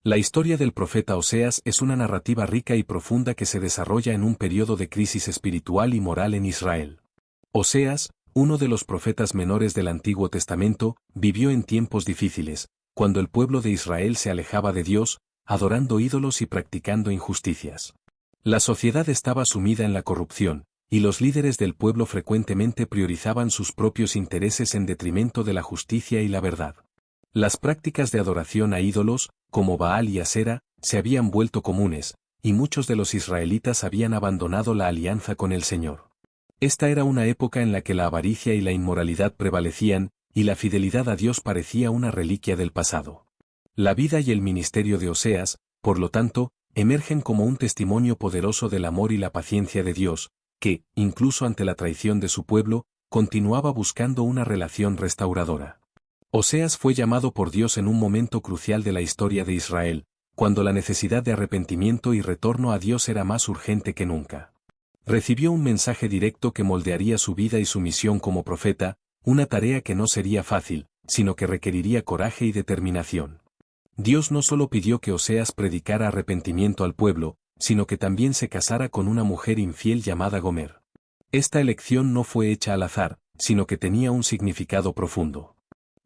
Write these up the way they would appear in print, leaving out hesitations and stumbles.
La historia del profeta Oseas es una narrativa rica y profunda que se desarrolla en un periodo de crisis espiritual y moral en Israel. Oseas, uno de los profetas menores del Antiguo Testamento, vivió en tiempos difíciles, cuando el pueblo de Israel se alejaba de Dios, adorando ídolos y practicando injusticias. La sociedad estaba sumida en la corrupción, y los líderes del pueblo frecuentemente priorizaban sus propios intereses en detrimento de la justicia y la verdad. Las prácticas de adoración a ídolos, como Baal y Asera, se habían vuelto comunes, y muchos de los israelitas habían abandonado la alianza con el Señor. Esta era una época en la que la avaricia y la inmoralidad prevalecían, y la fidelidad a Dios parecía una reliquia del pasado. La vida y el ministerio de Oseas, por lo tanto, emergen como un testimonio poderoso del amor y la paciencia de Dios, que, incluso ante la traición de su pueblo, continuaba buscando una relación restauradora. Oseas fue llamado por Dios en un momento crucial de la historia de Israel, cuando la necesidad de arrepentimiento y retorno a Dios era más urgente que nunca. Recibió un mensaje directo que moldearía su vida y su misión como profeta, una tarea que no sería fácil, sino que requeriría coraje y determinación. Dios no solo pidió que Oseas predicara arrepentimiento al pueblo, sino que también se casara con una mujer infiel llamada Gomer. Esta elección no fue hecha al azar, sino que tenía un significado profundo.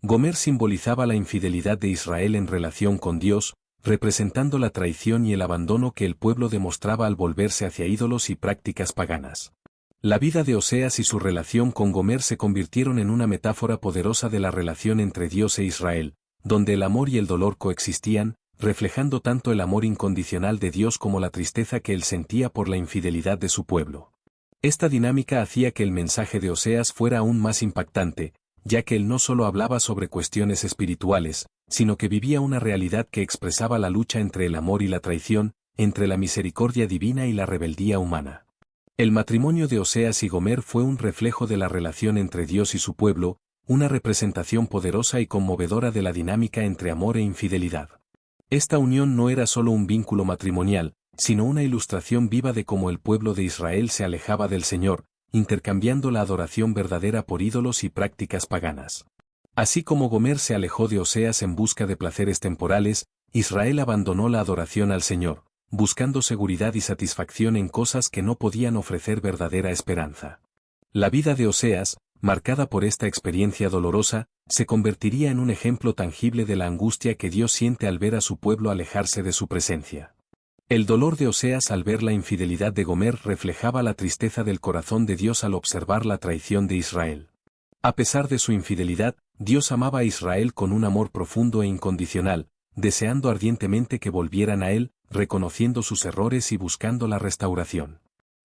Gomer simbolizaba la infidelidad de Israel en relación con Dios, representando la traición y el abandono que el pueblo demostraba al volverse hacia ídolos y prácticas paganas. La vida de Oseas y su relación con Gomer se convirtieron en una metáfora poderosa de la relación entre Dios e Israel, donde el amor y el dolor coexistían, reflejando tanto el amor incondicional de Dios como la tristeza que él sentía por la infidelidad de su pueblo. Esta dinámica hacía que el mensaje de Oseas fuera aún más impactante, ya que él no solo hablaba sobre cuestiones espirituales, sino que vivía una realidad que expresaba la lucha entre el amor y la traición, entre la misericordia divina y la rebeldía humana. El matrimonio de Oseas y Gomer fue un reflejo de la relación entre Dios y su pueblo, una representación poderosa y conmovedora de la dinámica entre amor e infidelidad. Esta unión no era solo un vínculo matrimonial, sino una ilustración viva de cómo el pueblo de Israel se alejaba del Señor, intercambiando la adoración verdadera por ídolos y prácticas paganas. Así como Gomer se alejó de Oseas en busca de placeres temporales, Israel abandonó la adoración al Señor, buscando seguridad y satisfacción en cosas que no podían ofrecer verdadera esperanza. La vida de Oseas, marcada por esta experiencia dolorosa, se convertiría en un ejemplo tangible de la angustia que Dios siente al ver a su pueblo alejarse de su presencia. El dolor de Oseas al ver la infidelidad de Gomer reflejaba la tristeza del corazón de Dios al observar la traición de Israel. A pesar de su infidelidad, Dios amaba a Israel con un amor profundo e incondicional, deseando ardientemente que volvieran a él, reconociendo sus errores y buscando la restauración.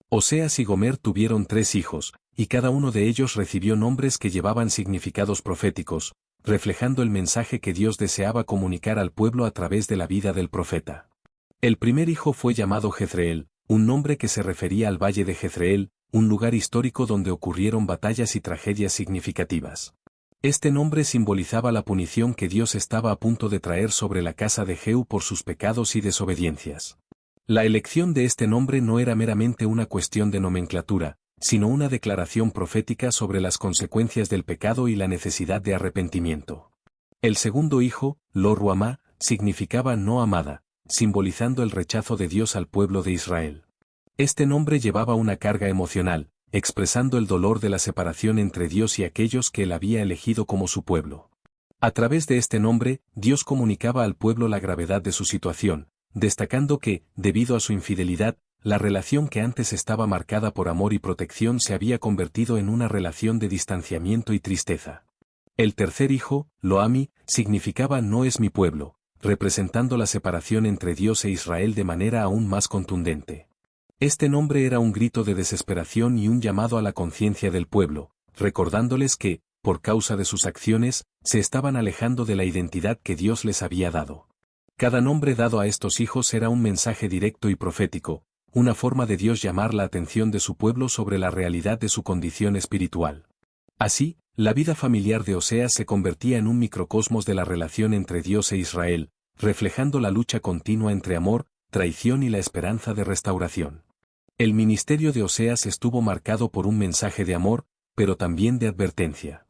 Oseas y Gomer tuvieron 3 hijos, y cada uno de ellos recibió nombres que llevaban significados proféticos, reflejando el mensaje que Dios deseaba comunicar al pueblo a través de la vida del profeta. El primer hijo fue llamado Jezreel, un nombre que se refería al valle de Jezreel, un lugar histórico donde ocurrieron batallas y tragedias significativas. Este nombre simbolizaba la punición que Dios estaba a punto de traer sobre la casa de Jehú por sus pecados y desobediencias. La elección de este nombre no era meramente una cuestión de nomenclatura, sino una declaración profética sobre las consecuencias del pecado y la necesidad de arrepentimiento. El segundo hijo, Lo-Ruhamá, significaba no amada, simbolizando el rechazo de Dios al pueblo de Israel. Este nombre llevaba una carga emocional, expresando el dolor de la separación entre Dios y aquellos que él había elegido como su pueblo. A través de este nombre, Dios comunicaba al pueblo la gravedad de su situación, destacando que, debido a su infidelidad, la relación que antes estaba marcada por amor y protección se había convertido en una relación de distanciamiento y tristeza. El tercer hijo, Lo-Ami, significaba no es mi pueblo, representando la separación entre Dios e Israel de manera aún más contundente. Este nombre era un grito de desesperación y un llamado a la conciencia del pueblo, recordándoles que, por causa de sus acciones, se estaban alejando de la identidad que Dios les había dado. Cada nombre dado a estos hijos era un mensaje directo y profético, una forma de Dios llamar la atención de su pueblo sobre la realidad de su condición espiritual. Así, la vida familiar de Oseas se convertía en un microcosmos de la relación entre Dios e Israel, reflejando la lucha continua entre amor, traición y la esperanza de restauración. El ministerio de Oseas estuvo marcado por un mensaje de amor, pero también de advertencia.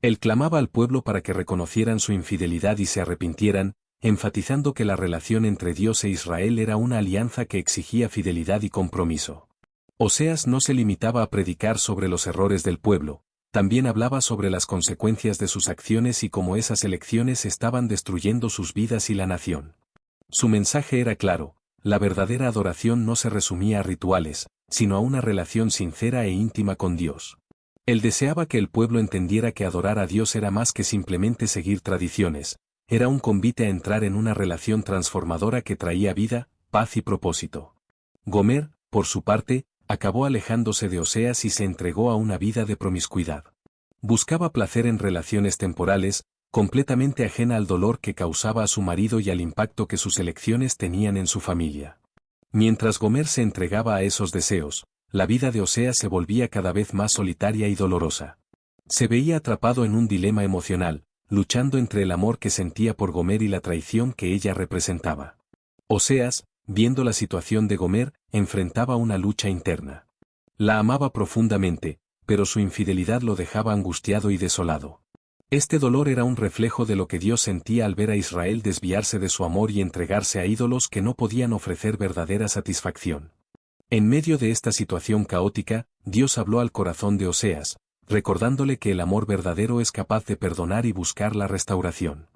Él clamaba al pueblo para que reconocieran su infidelidad y se arrepintieran, enfatizando que la relación entre Dios e Israel era una alianza que exigía fidelidad y compromiso. Oseas no se limitaba a predicar sobre los errores del pueblo, también hablaba sobre las consecuencias de sus acciones y cómo esas elecciones estaban destruyendo sus vidas y la nación. Su mensaje era claro: la verdadera adoración no se resumía a rituales, sino a una relación sincera e íntima con Dios. Él deseaba que el pueblo entendiera que adorar a Dios era más que simplemente seguir tradiciones, era un convite a entrar en una relación transformadora que traía vida, paz y propósito. Gomer, por su parte, acabó alejándose de Oseas y se entregó a una vida de promiscuidad. Buscaba placer en relaciones temporales, completamente ajena al dolor que causaba a su marido y al impacto que sus elecciones tenían en su familia. Mientras Gomer se entregaba a esos deseos, la vida de Oseas se volvía cada vez más solitaria y dolorosa. Se veía atrapado en un dilema emocional, luchando entre el amor que sentía por Gomer y la traición que ella representaba. Oseas, viendo la situación de Gomer, enfrentaba una lucha interna. La amaba profundamente, pero su infidelidad lo dejaba angustiado y desolado. Este dolor era un reflejo de lo que Dios sentía al ver a Israel desviarse de su amor y entregarse a ídolos que no podían ofrecer verdadera satisfacción. En medio de esta situación caótica, Dios habló al corazón de Oseas, recordándole que el amor verdadero es capaz de perdonar y buscar la restauración.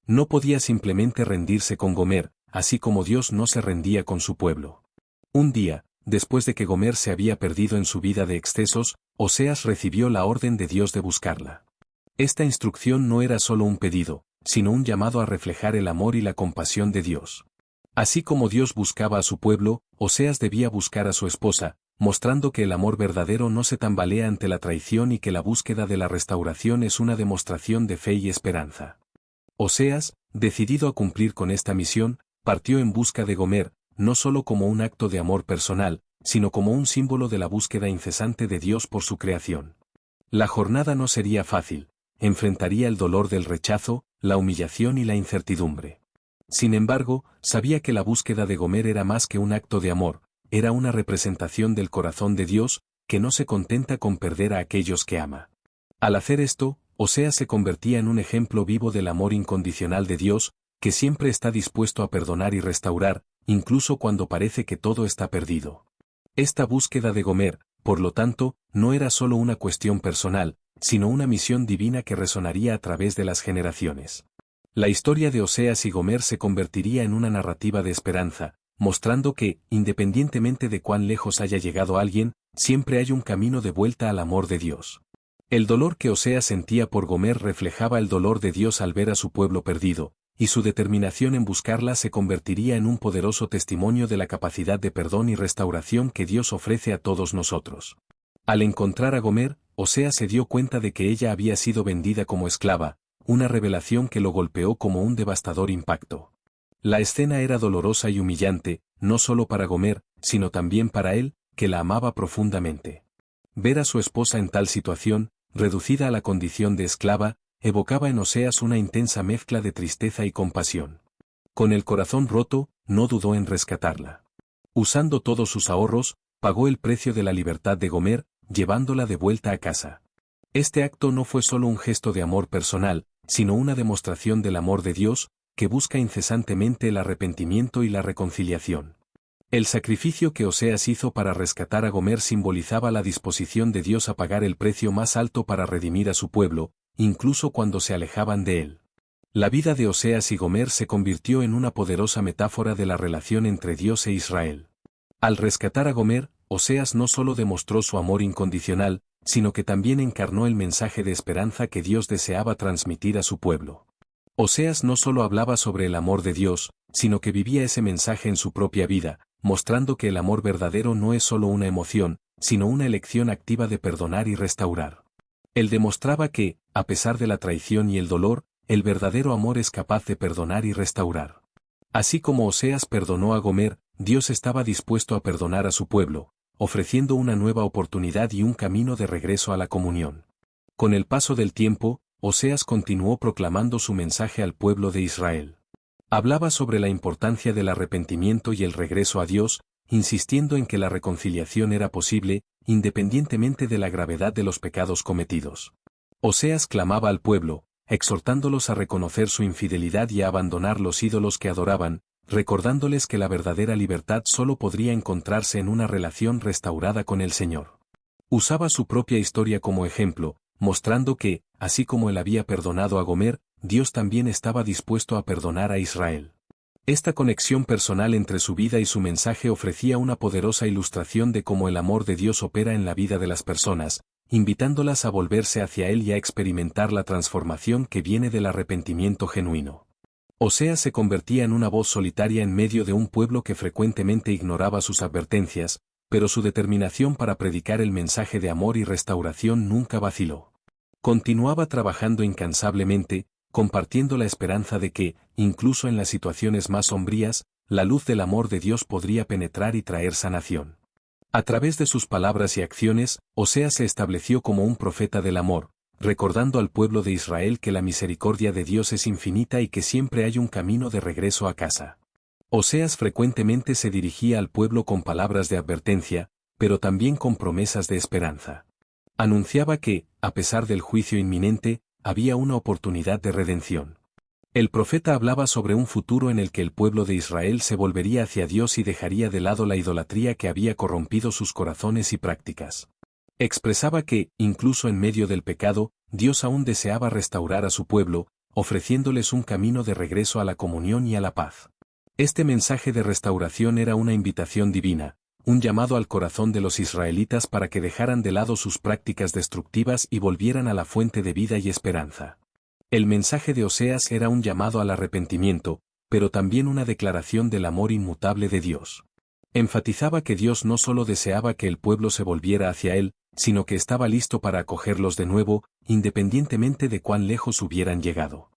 No podía simplemente rendirse con Gomer, así como Dios no se rendía con su pueblo. Un día, después de que Gomer se había perdido en su vida de excesos, Oseas recibió la orden de Dios de buscarla. Esta instrucción no era solo un pedido, sino un llamado a reflejar el amor y la compasión de Dios. Así como Dios buscaba a su pueblo, Oseas debía buscar a su esposa, mostrando que el amor verdadero no se tambalea ante la traición y que la búsqueda de la restauración es una demostración de fe y esperanza. Oseas, decidido a cumplir con esta misión, partió en busca de Gomer, no solo como un acto de amor personal, sino como un símbolo de la búsqueda incesante de Dios por su creación. La jornada no sería fácil, enfrentaría el dolor del rechazo, la humillación y la incertidumbre. Sin embargo, sabía que la búsqueda de Gomer era más que un acto de amor, era una representación del corazón de Dios, que no se contenta con perder a aquellos que ama. Al hacer esto, Oseas se convertía en un ejemplo vivo del amor incondicional de Dios, que siempre está dispuesto a perdonar y restaurar, incluso cuando parece que todo está perdido. Esta búsqueda de Gomer, por lo tanto, no era solo una cuestión personal, sino una misión divina que resonaría a través de las generaciones. La historia de Oseas y Gomer se convertiría en una narrativa de esperanza, mostrando que, independientemente de cuán lejos haya llegado alguien, siempre hay un camino de vuelta al amor de Dios. El dolor que Oseas sentía por Gomer reflejaba el dolor de Dios al ver a su pueblo perdido, y su determinación en buscarla se convertiría en un poderoso testimonio de la capacidad de perdón y restauración que Dios ofrece a todos nosotros. Al encontrar a Gomer, Oseas se dio cuenta de que ella había sido vendida como esclava, una revelación que lo golpeó como un devastador impacto. La escena era dolorosa y humillante, no solo para Gomer, sino también para él, que la amaba profundamente. Ver a su esposa en tal situación, reducida a la condición de esclava, evocaba en Oseas una intensa mezcla de tristeza y compasión. Con el corazón roto, no dudó en rescatarla. Usando todos sus ahorros, pagó el precio de la libertad de Gomer, llevándola de vuelta a casa. Este acto no fue solo un gesto de amor personal, sino una demostración del amor de Dios, que busca incesantemente el arrepentimiento y la reconciliación. El sacrificio que Oseas hizo para rescatar a Gomer simbolizaba la disposición de Dios a pagar el precio más alto para redimir a su pueblo, incluso cuando se alejaban de él. La vida de Oseas y Gomer se convirtió en una poderosa metáfora de la relación entre Dios e Israel. Al rescatar a Gomer, Oseas no solo demostró su amor incondicional, sino que también encarnó el mensaje de esperanza que Dios deseaba transmitir a su pueblo. Oseas no solo hablaba sobre el amor de Dios, sino que vivía ese mensaje en su propia vida, mostrando que el amor verdadero no es solo una emoción, sino una elección activa de perdonar y restaurar. Él demostraba que, a pesar de la traición y el dolor, el verdadero amor es capaz de perdonar y restaurar. Así como Oseas perdonó a Gomer, Dios estaba dispuesto a perdonar a su pueblo, ofreciendo una nueva oportunidad y un camino de regreso a la comunión. Con el paso del tiempo, Oseas continuó proclamando su mensaje al pueblo de Israel. Hablaba sobre la importancia del arrepentimiento y el regreso a Dios, insistiendo en que la reconciliación era posible, independientemente de la gravedad de los pecados cometidos. Oseas clamaba al pueblo: exhortándolos a reconocer su infidelidad y a abandonar los ídolos que adoraban, recordándoles que la verdadera libertad solo podría encontrarse en una relación restaurada con el Señor. Usaba su propia historia como ejemplo, mostrando que, así como él había perdonado a Gomer, Dios también estaba dispuesto a perdonar a Israel. Esta conexión personal entre su vida y su mensaje ofrecía una poderosa ilustración de cómo el amor de Dios opera en la vida de las personas, invitándolas a volverse hacia Él y a experimentar la transformación que viene del arrepentimiento genuino. Oseas se convertía en una voz solitaria en medio de un pueblo que frecuentemente ignoraba sus advertencias, pero su determinación para predicar el mensaje de amor y restauración nunca vaciló. Continuaba trabajando incansablemente, compartiendo la esperanza de que, incluso en las situaciones más sombrías, la luz del amor de Dios podría penetrar y traer sanación. A través de sus palabras y acciones, Oseas se estableció como un profeta del amor, recordando al pueblo de Israel que la misericordia de Dios es infinita y que siempre hay un camino de regreso a casa. Oseas frecuentemente se dirigía al pueblo con palabras de advertencia, pero también con promesas de esperanza. Anunciaba que, a pesar del juicio inminente, había una oportunidad de redención. El profeta hablaba sobre un futuro en el que el pueblo de Israel se volvería hacia Dios y dejaría de lado la idolatría que había corrompido sus corazones y prácticas. Expresaba que, incluso en medio del pecado, Dios aún deseaba restaurar a su pueblo, ofreciéndoles un camino de regreso a la comunión y a la paz. Este mensaje de restauración era una invitación divina, un llamado al corazón de los israelitas para que dejaran de lado sus prácticas destructivas y volvieran a la fuente de vida y esperanza. El mensaje de Oseas era un llamado al arrepentimiento, pero también una declaración del amor inmutable de Dios. Enfatizaba que Dios no solo deseaba que el pueblo se volviera hacia Él, sino que estaba listo para acogerlos de nuevo, independientemente de cuán lejos hubieran llegado.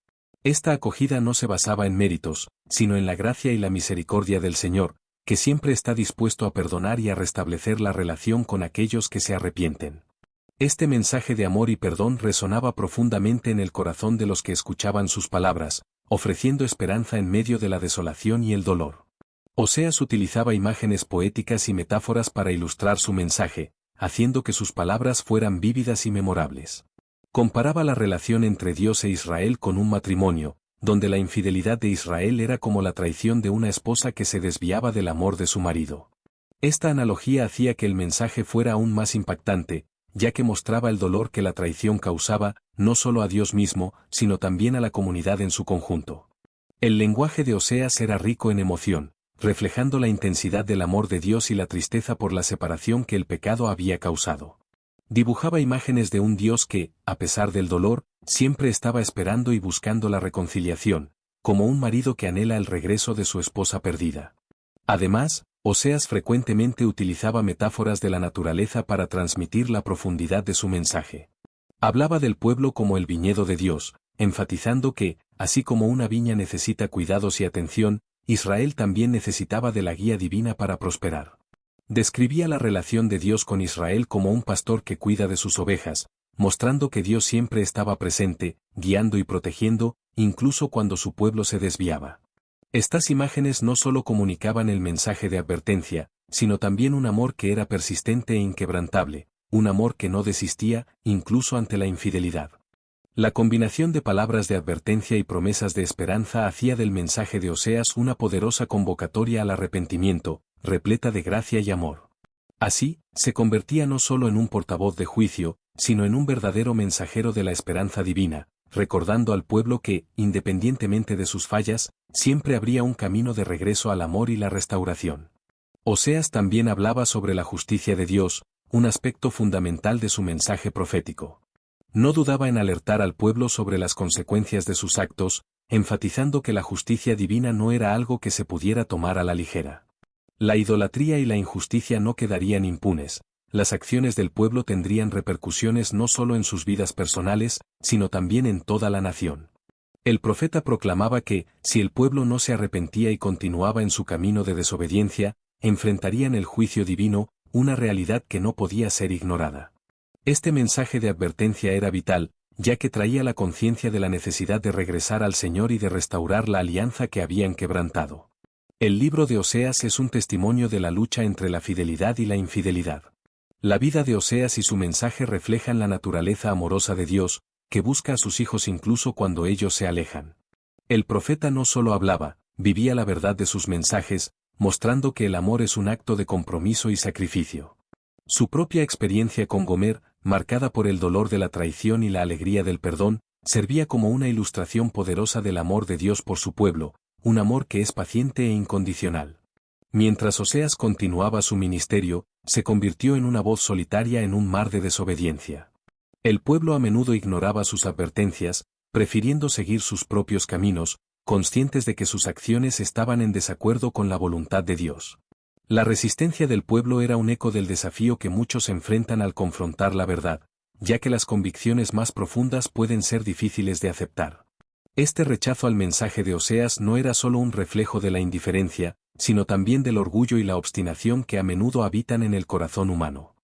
Esta acogida no se basaba en méritos, sino en la gracia y la misericordia del Señor, que siempre está dispuesto a perdonar y a restablecer la relación con aquellos que se arrepienten. Este mensaje de amor y perdón resonaba profundamente en el corazón de los que escuchaban sus palabras, ofreciendo esperanza en medio de la desolación y el dolor. Oseas utilizaba imágenes poéticas y metáforas para ilustrar su mensaje, haciendo que sus palabras fueran vívidas y memorables. Comparaba la relación entre Dios e Israel con un matrimonio, donde la infidelidad de Israel era como la traición de una esposa que se desviaba del amor de su marido. Esta analogía hacía que el mensaje fuera aún más impactante, ya que mostraba el dolor que la traición causaba, no solo a Dios mismo, sino también a la comunidad en su conjunto. El lenguaje de Oseas era rico en emoción, reflejando la intensidad del amor de Dios y la tristeza por la separación que el pecado había causado. Dibujaba imágenes de un Dios que, a pesar del dolor, siempre estaba esperando y buscando la reconciliación, como un marido que anhela el regreso de su esposa perdida. Además, Oseas frecuentemente utilizaba metáforas de la naturaleza para transmitir la profundidad de su mensaje. Hablaba del pueblo como el viñedo de Dios, enfatizando que, así como una viña necesita cuidados y atención, Israel también necesitaba de la guía divina para prosperar. Describía la relación de Dios con Israel como un pastor que cuida de sus ovejas, mostrando que Dios siempre estaba presente, guiando y protegiendo, incluso cuando su pueblo se desviaba. Estas imágenes no solo comunicaban el mensaje de advertencia, sino también un amor que era persistente e inquebrantable, un amor que no desistía, incluso ante la infidelidad. La combinación de palabras de advertencia y promesas de esperanza hacía del mensaje de Oseas una poderosa convocatoria al arrepentimiento, repleta de gracia y amor. Así, se convertía no solo en un portavoz de juicio, sino en un verdadero mensajero de la esperanza divina, recordando al pueblo que, independientemente de sus fallas, siempre habría un camino de regreso al amor y la restauración. Oseas también hablaba sobre la justicia de Dios, un aspecto fundamental de su mensaje profético. No dudaba en alertar al pueblo sobre las consecuencias de sus actos, enfatizando que la justicia divina no era algo que se pudiera tomar a la ligera. La idolatría y la injusticia no quedarían impunes, las acciones del pueblo tendrían repercusiones no solo en sus vidas personales, sino también en toda la nación. El profeta proclamaba que, si el pueblo no se arrepentía y continuaba en su camino de desobediencia, enfrentarían el juicio divino, una realidad que no podía ser ignorada. Este mensaje de advertencia era vital, ya que traía la conciencia de la necesidad de regresar al Señor y de restaurar la alianza que habían quebrantado. El libro de Oseas es un testimonio de la lucha entre la fidelidad y la infidelidad. La vida de Oseas y su mensaje reflejan la naturaleza amorosa de Dios, que busca a sus hijos incluso cuando ellos se alejan. El profeta no solo hablaba, vivía la verdad de sus mensajes, mostrando que el amor es un acto de compromiso y sacrificio. Su propia experiencia con Gomer, marcada por el dolor de la traición y la alegría del perdón, servía como una ilustración poderosa del amor de Dios por su pueblo, un amor que es paciente e incondicional. Mientras Oseas continuaba su ministerio, se convirtió en una voz solitaria en un mar de desobediencia. El pueblo a menudo ignoraba sus advertencias, prefiriendo seguir sus propios caminos, conscientes de que sus acciones estaban en desacuerdo con la voluntad de Dios. La resistencia del pueblo era un eco del desafío que muchos enfrentan al confrontar la verdad, ya que las convicciones más profundas pueden ser difíciles de aceptar. Este rechazo al mensaje de Oseas no era solo un reflejo de la indiferencia, sino también del orgullo y la obstinación que a menudo habitan en el corazón humano.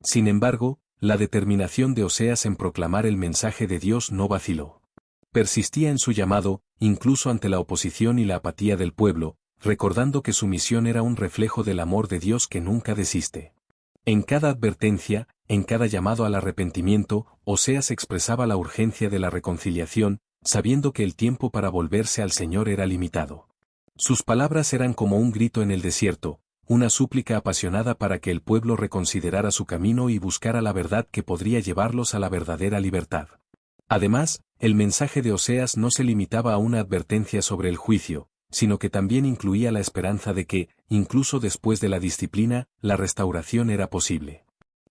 Sin embargo, la determinación de Oseas en proclamar el mensaje de Dios no vaciló. Persistía en su llamado, incluso ante la oposición y la apatía del pueblo, recordando que su misión era un reflejo del amor de Dios que nunca desiste. En cada advertencia, en cada llamado al arrepentimiento, Oseas expresaba la urgencia de la reconciliación, sabiendo que el tiempo para volverse al Señor era limitado. Sus palabras eran como un grito en el desierto, una súplica apasionada para que el pueblo reconsiderara su camino y buscara la verdad que podría llevarlos a la verdadera libertad. Además, el mensaje de Oseas no se limitaba a una advertencia sobre el juicio, sino que también incluía la esperanza de que, incluso después de la disciplina, la restauración era posible.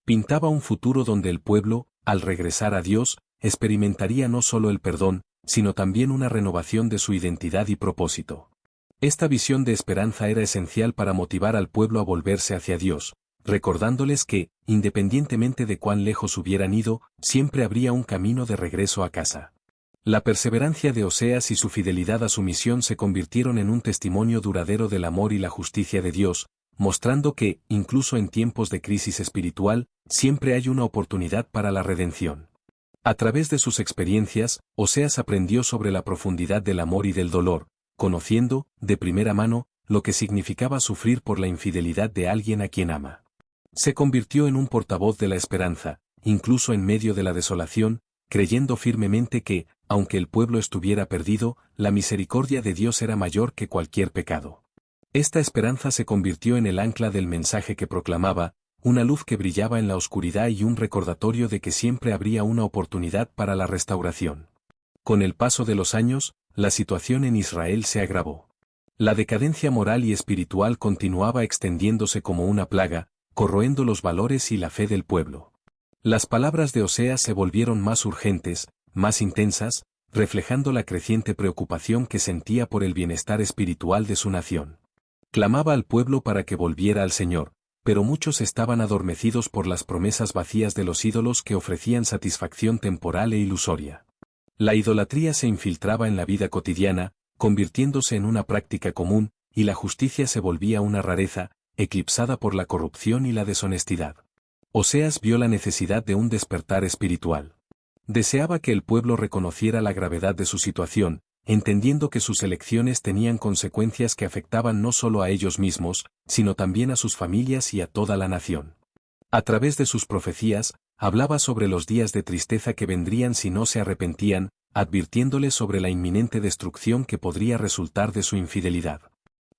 Pintaba un futuro donde el pueblo, al regresar a Dios, experimentaría no solo el perdón, sino también una renovación de su identidad y propósito. Esta visión de esperanza era esencial para motivar al pueblo a volverse hacia Dios, recordándoles que, independientemente de cuán lejos hubieran ido, siempre habría un camino de regreso a casa. La perseverancia de Oseas y su fidelidad a su misión se convirtieron en un testimonio duradero del amor y la justicia de Dios, mostrando que, incluso en tiempos de crisis espiritual, siempre hay una oportunidad para la redención. A través de sus experiencias, Oseas aprendió sobre la profundidad del amor y del dolor, conociendo, de primera mano, lo que significaba sufrir por la infidelidad de alguien a quien ama. Se convirtió en un portavoz de la esperanza, incluso en medio de la desolación, creyendo firmemente que, aunque el pueblo estuviera perdido, la misericordia de Dios era mayor que cualquier pecado. Esta esperanza se convirtió en el ancla del mensaje que proclamaba, una luz que brillaba en la oscuridad y un recordatorio de que siempre habría una oportunidad para la restauración. Con el paso de los años, la situación en Israel se agravó. La decadencia moral y espiritual continuaba extendiéndose como una plaga, corroendo los valores y la fe del pueblo. Las palabras de Oseas se volvieron más urgentes, más intensas, reflejando la creciente preocupación que sentía por el bienestar espiritual de su nación. Clamaba al pueblo para que volviera al Señor, pero muchos estaban adormecidos por las promesas vacías de los ídolos que ofrecían satisfacción temporal e ilusoria. La idolatría se infiltraba en la vida cotidiana, convirtiéndose en una práctica común, y la justicia se volvía una rareza, eclipsada por la corrupción y la deshonestidad. Oseas vio la necesidad de un despertar espiritual. Deseaba que el pueblo reconociera la gravedad de su situación, entendiendo que sus elecciones tenían consecuencias que afectaban no solo a ellos mismos, sino también a sus familias y a toda la nación. A través de sus profecías, hablaba sobre los días de tristeza que vendrían si no se arrepentían, advirtiéndoles sobre la inminente destrucción que podría resultar de su infidelidad.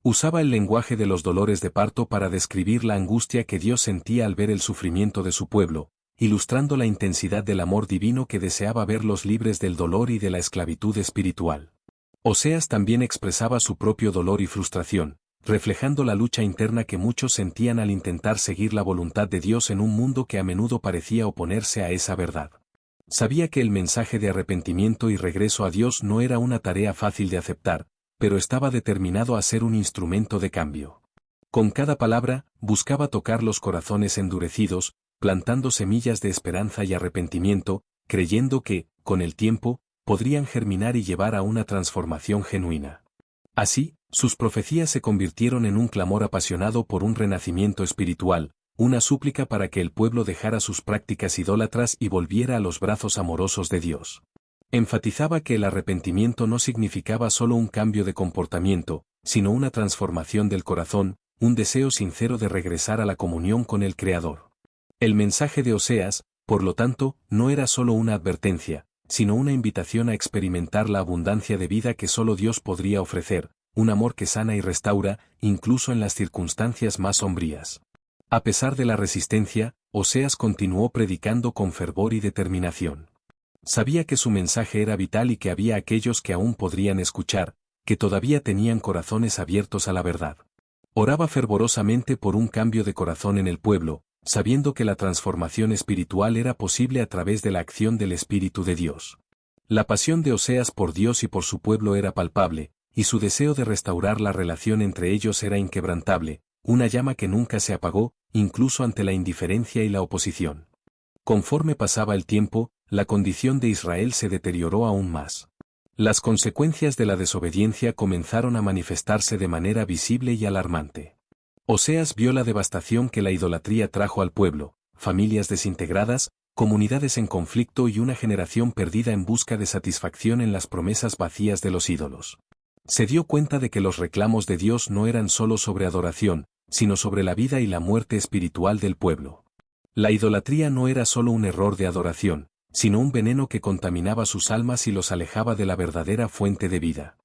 Usaba el lenguaje de los dolores de parto para describir la angustia que Dios sentía al ver el sufrimiento de su pueblo, ilustrando la intensidad del amor divino que deseaba verlos libres del dolor y de la esclavitud espiritual. Oseas también expresaba su propio dolor y frustración, reflejando la lucha interna que muchos sentían al intentar seguir la voluntad de Dios en un mundo que a menudo parecía oponerse a esa verdad. Sabía que el mensaje de arrepentimiento y regreso a Dios no era una tarea fácil de aceptar, pero estaba determinado a ser un instrumento de cambio. Con cada palabra, buscaba tocar los corazones endurecidos, plantando semillas de esperanza y arrepentimiento, creyendo que, con el tiempo, podrían germinar y llevar a una transformación genuina. Así, sus profecías se convirtieron en un clamor apasionado por un renacimiento espiritual, una súplica para que el pueblo dejara sus prácticas idólatras y volviera a los brazos amorosos de Dios. Enfatizaba que el arrepentimiento no significaba solo un cambio de comportamiento, sino una transformación del corazón, un deseo sincero de regresar a la comunión con el Creador. El mensaje de Oseas, por lo tanto, no era solo una advertencia, sino una invitación a experimentar la abundancia de vida que solo Dios podría ofrecer, un amor que sana y restaura, incluso en las circunstancias más sombrías. A pesar de la resistencia, Oseas continuó predicando con fervor y determinación. Sabía que su mensaje era vital y que había aquellos que aún podrían escuchar, que todavía tenían corazones abiertos a la verdad. Oraba fervorosamente por un cambio de corazón en el pueblo, sabiendo que la transformación espiritual era posible a través de la acción del Espíritu de Dios. La pasión de Oseas por Dios y por su pueblo era palpable, y su deseo de restaurar la relación entre ellos era inquebrantable, una llama que nunca se apagó, incluso ante la indiferencia y la oposición. Conforme pasaba el tiempo, la condición de Israel se deterioró aún más. Las consecuencias de la desobediencia comenzaron a manifestarse de manera visible y alarmante. Oseas vio la devastación que la idolatría trajo al pueblo, familias desintegradas, comunidades en conflicto y una generación perdida en busca de satisfacción en las promesas vacías de los ídolos. Se dio cuenta de que los reclamos de Dios no eran solo sobre adoración, sino sobre la vida y la muerte espiritual del pueblo. La idolatría no era solo un error de adoración, sino un veneno que contaminaba sus almas y los alejaba de la verdadera fuente de vida.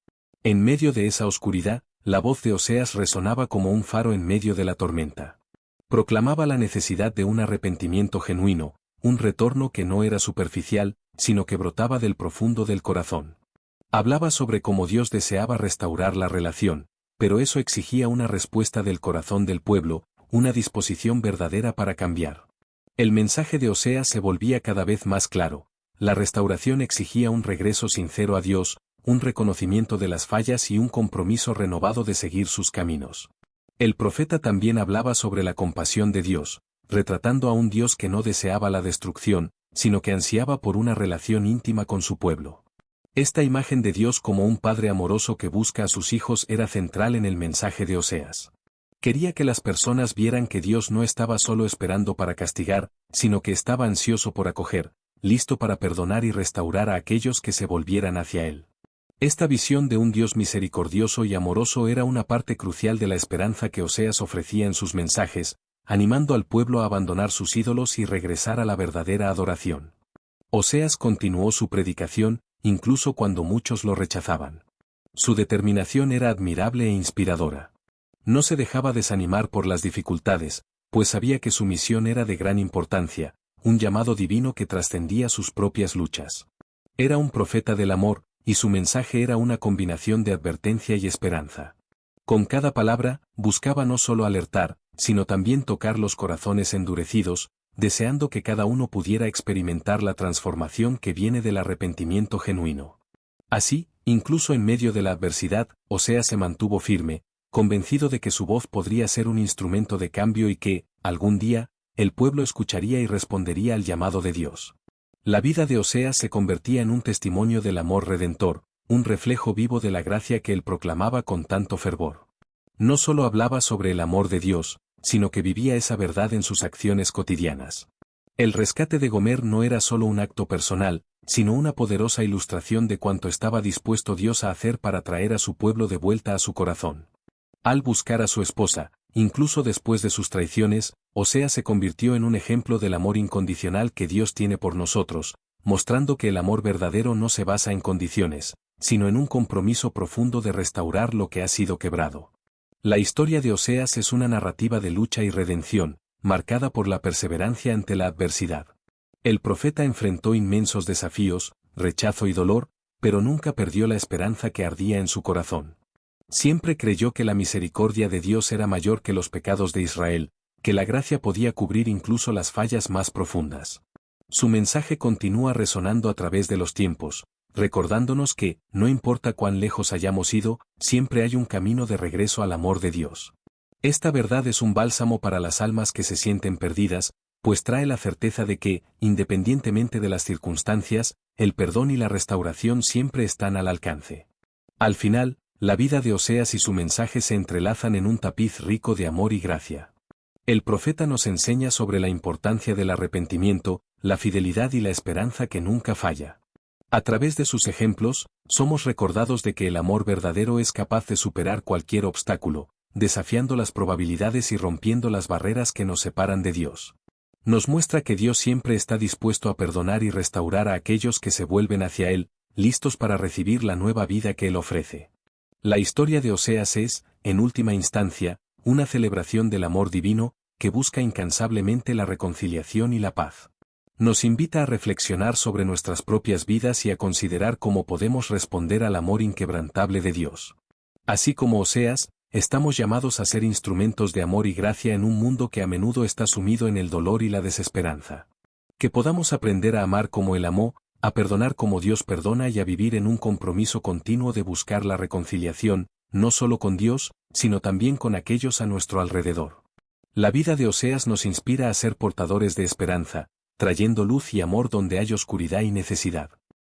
En medio de esa oscuridad, la voz de Oseas resonaba como un faro en medio de la tormenta. Proclamaba la necesidad de un arrepentimiento genuino, un retorno que no era superficial, sino que brotaba del profundo del corazón. Hablaba sobre cómo Dios deseaba restaurar la relación, pero eso exigía una respuesta del corazón del pueblo, una disposición verdadera para cambiar. El mensaje de Oseas se volvía cada vez más claro. La restauración exigía un regreso sincero a Dios, un reconocimiento de las fallas y un compromiso renovado de seguir sus caminos. El profeta también hablaba sobre la compasión de Dios, retratando a un Dios que no deseaba la destrucción, sino que ansiaba por una relación íntima con su pueblo. Esta imagen de Dios como un padre amoroso que busca a sus hijos era central en el mensaje de Oseas. Quería que las personas vieran que Dios no estaba solo esperando para castigar, sino que estaba ansioso por acoger, listo para perdonar y restaurar a aquellos que se volvieran hacia Él. Esta visión de un Dios misericordioso y amoroso era una parte crucial de la esperanza que Oseas ofrecía en sus mensajes, animando al pueblo a abandonar sus ídolos y regresar a la verdadera adoración. Oseas continuó su predicación, incluso cuando muchos lo rechazaban. Su determinación era admirable e inspiradora. No se dejaba desanimar por las dificultades, pues sabía que su misión era de gran importancia, un llamado divino que trascendía sus propias luchas. Era un profeta del amor, y su mensaje era una combinación de advertencia y esperanza. Con cada palabra, buscaba no solo alertar, sino también tocar los corazones endurecidos, deseando que cada uno pudiera experimentar la transformación que viene del arrepentimiento genuino. Así, incluso en medio de la adversidad, Oseas se mantuvo firme, convencido de que su voz podría ser un instrumento de cambio y que, algún día, el pueblo escucharía y respondería al llamado de Dios. La vida de Oseas se convertía en un testimonio del amor redentor, un reflejo vivo de la gracia que él proclamaba con tanto fervor. No solo hablaba sobre el amor de Dios, sino que vivía esa verdad en sus acciones cotidianas. El rescate de Gomer no era solo un acto personal, sino una poderosa ilustración de cuanto estaba dispuesto Dios a hacer para traer a su pueblo de vuelta a su corazón. Al buscar a su esposa, incluso después de sus traiciones, Oseas se convirtió en un ejemplo del amor incondicional que Dios tiene por nosotros, mostrando que el amor verdadero no se basa en condiciones, sino en un compromiso profundo de restaurar lo que ha sido quebrado. La historia de Oseas es una narrativa de lucha y redención, marcada por la perseverancia ante la adversidad. El profeta enfrentó inmensos desafíos, rechazo y dolor, pero nunca perdió la esperanza que ardía en su corazón. Siempre creyó que la misericordia de Dios era mayor que los pecados de Israel, que la gracia podía cubrir incluso las fallas más profundas. Su mensaje continúa resonando a través de los tiempos, recordándonos que, no importa cuán lejos hayamos ido, siempre hay un camino de regreso al amor de Dios. Esta verdad es un bálsamo para las almas que se sienten perdidas, pues trae la certeza de que, independientemente de las circunstancias, el perdón y la restauración siempre están al alcance. Al final, la vida de Oseas y su mensaje se entrelazan en un tapiz rico de amor y gracia. El profeta nos enseña sobre la importancia del arrepentimiento, la fidelidad y la esperanza que nunca falla. A través de sus ejemplos, somos recordados de que el amor verdadero es capaz de superar cualquier obstáculo, desafiando las probabilidades y rompiendo las barreras que nos separan de Dios. Nos muestra que Dios siempre está dispuesto a perdonar y restaurar a aquellos que se vuelven hacia Él, listos para recibir la nueva vida que Él ofrece. La historia de Oseas es, en última instancia, una celebración del amor divino, que busca incansablemente la reconciliación y la paz. Nos invita a reflexionar sobre nuestras propias vidas y a considerar cómo podemos responder al amor inquebrantable de Dios. Así como Oseas, estamos llamados a ser instrumentos de amor y gracia en un mundo que a menudo está sumido en el dolor y la desesperanza. Que podamos aprender a amar como Él amó, a perdonar como Dios perdona y a vivir en un compromiso continuo de buscar la reconciliación, no solo con Dios, sino también con aquellos a nuestro alrededor. La vida de Oseas nos inspira a ser portadores de esperanza, trayendo luz y amor donde hay oscuridad y necesidad.